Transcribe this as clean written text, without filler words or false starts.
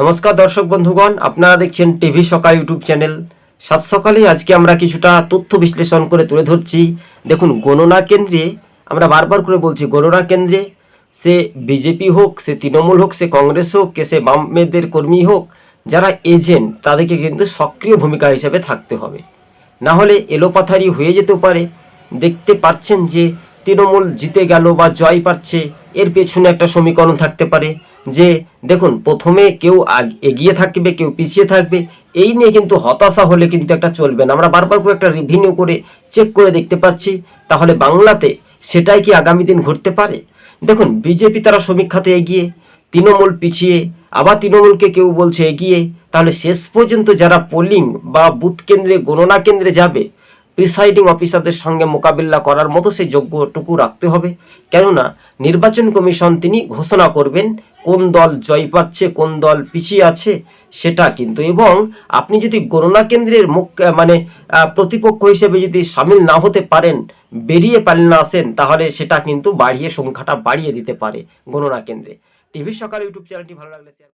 নমস্কার দর্শক বন্ধুগণ, আপনারা দেখছেন টিভি সকাল ইউটিউব চ্যানেল। সাত সকালে আজকে আমরা কিছুটা তথ্য বিশ্লেষণ করে তুলে ধরছি। দেখুন, গণনা কেন্দ্রে আমরা বারবার করে বলছি, গণনা কেন্দ্রে সে বিজেপি হোক, সে তৃণমূল হোক, সে কংগ্রেস হোক, সে বামেদের কর্মী হোক, যারা এজেন্ট তাদেরকে কিন্তু সক্রিয় ভূমিকা হিসেবে থাকতে হবে, না হলে এলোপাথারি হয়ে যেতে পারে। দেখতে পাচ্ছেন যে তৃণমূল জিতে গেল বা জয় পাচ্ছে, এর পেছনে একটা সমীকরণ থাকতে পারে যে দেখুন, প্রথমে কেউ এগিয়ে থাকবে, কেউ পিছিয়ে থাকবে। এই নিয়ে কিন্তু হতাশা হলে কিন্তু একটা চলবে না। আমরা বারবার করে একটা রিভিনিউ করে চেক করে দেখতে পাচ্ছি, তাহলে বাংলাতে সেটাই কি আগামী দিন ঘটতে পারে? দেখুন, বিজেপি তারা সমীক্ষাতে এগিয়ে, তৃণমূল পিছিয়ে, আবার তৃণমূলকে কেউ বলছে এগিয়ে। তাহলে শেষ পর্যন্ত যারা পোলিং বা বুথ কেন্দ্রে, গণনা কেন্দ্রে যাবে, প্রিসাইডিং অফিসারদের সঙ্গে মোকাবিলা করার মতো সেই যোগ্যটুকু রাখতে হবে। কেননা নির্বাচন কমিশন তিনি ঘোষণা করবেন কোন দল জয় পাচ্ছে, কোন দল পিছিয়ে আছে, সেটা কিন্তু। এবং আপনি যদি গণনা কেন্দ্রের প্রতিপক্ষ হিসেবে যদি সামিল না হতে পারেন, বেরিয়ে পারেন না আসেন, তাহলে সেটা কিন্তু সংখ্যাটা বাড়িয়ে দিতে পারে গণনা কেন্দ্রে। টিভি সকাল ইউটিউব চ্যানেলটি ভালো লাগলে শেয়ার